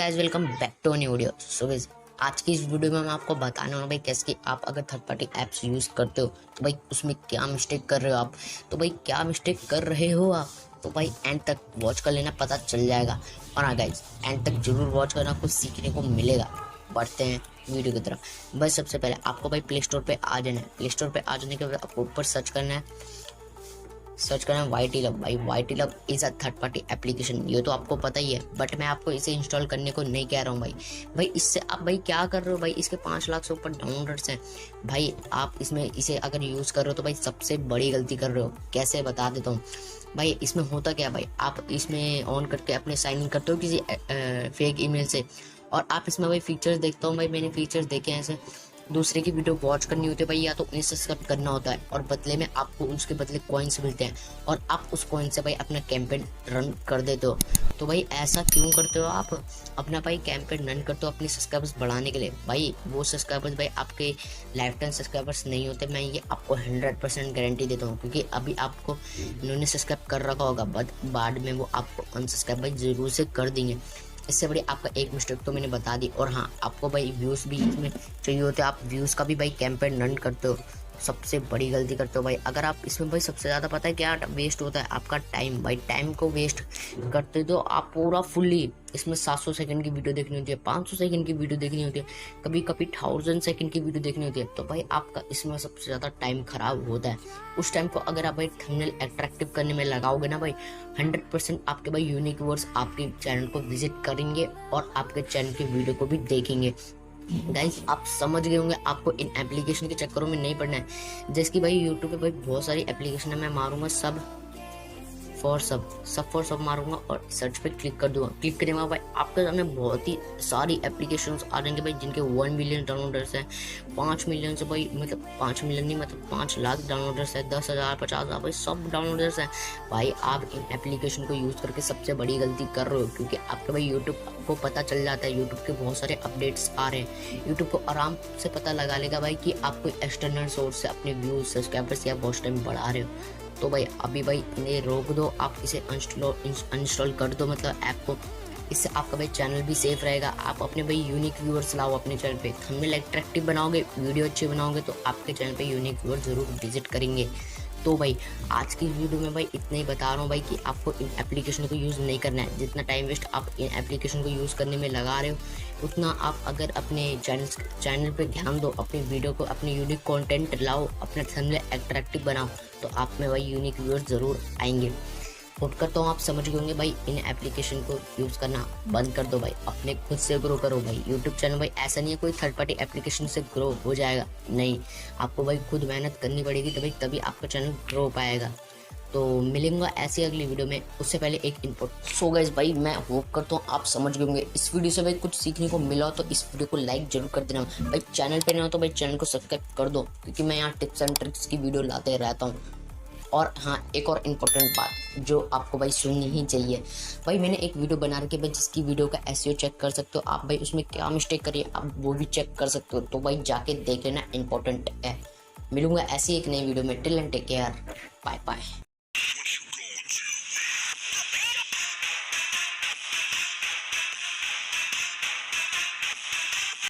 Guys welcome back to new video. So guys आज की इस वीडियो में मैं आपको बताने वाला भाई कैसे कि आप अगर थर्ड पार्टी ऐप्स यूज़ करते हो तो भाई उसमें क्या मिस्टेक कर रहे हो आप। तो भाई क्या मिस्टेक कर रहे हो आप तो भाई एंड तक वॉच कर लेना, पता चल जाएगा। और हाँ गाइस एंड तक जरूर वॉच करना, कुछ सीखने को मिलेगा। बढ़ते हैं वीडियो की तरफ। बस सबसे पहले आपको भाई प्ले स्टोर पे आ जाना है। प्ले स्टोर पे आ जाने के बाद आपको ऊपर सर्च करना है YtLove। भाई YtLove is a third party application, ये तो आपको पता ही है, बट मैं आपको इसे इंस्टॉल करने को नहीं कह रहा हूँ भाई इससे आप भाई क्या कर रहे हो भाई, इसके 5 लाख से ऊपर डाउनलोड्स हैं भाई। आप इसमें इसे अगर यूज़ कर रहे हो तो भाई सबसे बड़ी गलती कर रहे हो। कैसे बता देता हूँ भाई। इसमें होता क्या भाई, आप इसमें ऑन करके अपने साइन इन करते हो किसी फेक ईमेल से, और आप इसमें भाई फीचर्स देखता हूँ भाई, मैंने फीचर्स देखे हैं ऐसे। दूसरे की वीडियो वॉच करनी होती है भाई, या तो उन्हें सब्सक्राइब करना होता है और बदले में आपको उसके बदले कॉइन्स मिलते हैं, और आप उस कॉइन से भाई अपना कैंपेन रन कर देते हो। तो भाई ऐसा क्यों करते हो आप, अपना भाई कैंपेन रन करते हो अपनी सब्सक्राइबर्स बढ़ाने के लिए। भाई वो सब्सक्राइबर्स भाई आपके लाइफ टाइम सब्सक्राइबर्स नहीं होते, मैं ये आपको 100% गारंटी देता हूँ, क्योंकि अभी आपको इन्होंने सब्सक्राइब कर रखा होगा, बट बाद में वो आपको अनसब्सक्राइब भाई ज़रूर से कर देंगे। इससे बड़ी आपका एक मिस्टेक तो मैंने बता दी। और हाँ, आपको भाई व्यूज़ भी इसमें चाहिए होते हैं, आप व्यूज़ का भी भाई कैंपेन रन करते हो, सबसे बड़ी गलती करते हो भाई। अगर आप इसमें भाई सबसे ज़्यादा पता है क्या वेस्ट होता है, आपका टाइम। भाई टाइम को वेस्ट करते तो आप पूरा फुल्ली इसमें 700 सेकंड की वीडियो देखनी होती है, 500 सेकंड की वीडियो देखनी होती है, कभी कभी 1000 सेकंड की वीडियो देखनी होती है। तो भाई आपका इसमें सबसे ज़्यादा टाइम खराब होता है। उस टाइम को अगर आप भाई थंबनेल अट्रैक्टिव करने में लगाओगे ना भाई, 100% आपके भाई यूनिक व्यूअर्स आपके चैनल को विजिट करेंगे और आपके चैनल की वीडियो को भी देखेंगे। गाइस आप समझ गए होंगे, आपको इन एप्लीकेशन के चक्करों में नहीं पड़ना है। जैसे कि भाई यूट्यूब पे भाई बहुत सारी एप्लीकेशन है, मैं मारूंगा सब फॉर सब मारूंगा और सर्च पे क्लिक कर दूंगा। क्लिक करने के बाद भाई आपके सामने बहुत ही सारी एप्लीकेशंस आ जाएंगे भाई, जिनके 1 मिलियन डाउनलोडर्स हैं, 5 मिलियन से भाई, मतलब 5 मिलियन नहीं, मतलब 5 लाख डाउनलोडर्स है, 10,000 50,000 भाई सब डाउनलोडर्स हैं। भाई आप इन एप्लीकेशन को यूज़ करके सबसे बड़ी गलती कर रहे हो, क्योंकि आपके भाई यूट्यूब को पता चल जाता है, यूट्यूब के बहुत सारे अपडेट्स आ रहे हैं। यूट्यूब को आराम से पता लगा लेगा भाई कि आप कोई एक्सटर्नल सोर्स से अपने व्यूज सब्सक्राइबर्स या वॉच टाइम बढ़ा रहे हो। तो भाई अभी भाई इन्हें रोक दो, आप इसे अनइंस्टॉल कर दो, मतलब ऐप को। इससे आपका भाई चैनल भी सेफ रहेगा। आप अपने भाई यूनिक व्यूअर्स लाओ अपने चैनल पे, थंबनेल अट्रैक्टिव बनाओगे, वीडियो अच्छी बनाओगे तो आपके चैनल पे यूनिक व्यूअर जरूर विजिट करेंगे। तो भाई आज की वीडियो में भाई इतना ही बता रहा हूँ भाई कि आपको इन एप्लीकेशन को यूज़ नहीं करना है। जितना टाइम वेस्ट आप इन एप्लीकेशन को यूज़ करने में लगा रहे हो, उतना आप अगर अपने चैनल पे ध्यान दो, अपनी वीडियो को, अपनी यूनिक कंटेंट लाओ, अपना थंबनेल अट्रैक्टिव बनाओ, तो आप में भाई यूनिक व्यूअर्स ज़रूर आएंगे। होप करता हूँ आप समझ गए होंगे भाई। इन एप्लीकेशन को यूज़ करना बंद कर दो भाई, अपने खुद से ग्रो करो भाई। यूट्यूब चैनल भाई ऐसा नहीं है कोई थर्ड पार्टी एप्लीकेशन से ग्रो हो जाएगा, नहीं, आपको भाई खुद मेहनत करनी पड़ेगी तभी आपका चैनल ग्रो हो पाएगा। तो मिलेंगे ऐसी अगली वीडियो में, उससे पहले एक इनपुट। सो गाइस भाई मैं होप करता हूँ आप समझ गए होंगे, इस वीडियो से भाई कुछ सीखने को मिला तो इस वीडियो को लाइक जरूर कर देना भाई। चैनल पे ना हो तो भाई चैनल को सब्सक्राइब कर दो, क्योंकि मैं यहाँ टिप्स एंड ट्रिक्स की वीडियो लाते रहता हूँ। और हाँ, एक और इम्पोर्टेंट बात जो आपको भाई सुननी ही चाहिए भाई, मैंने एक वीडियो बना रखी है भाई, जिसकी वीडियो का एसईओ चेक कर सकते हो आप भाई, उसमें क्या मिस्टेक करिए आप वो भी चेक कर सकते हो। तो भाई जाके देख लेना, इंपॉर्टेंट है। मिलूंगा ऐसी एक नई वीडियो में, टिल एंड टेक केयर, बाय बाय।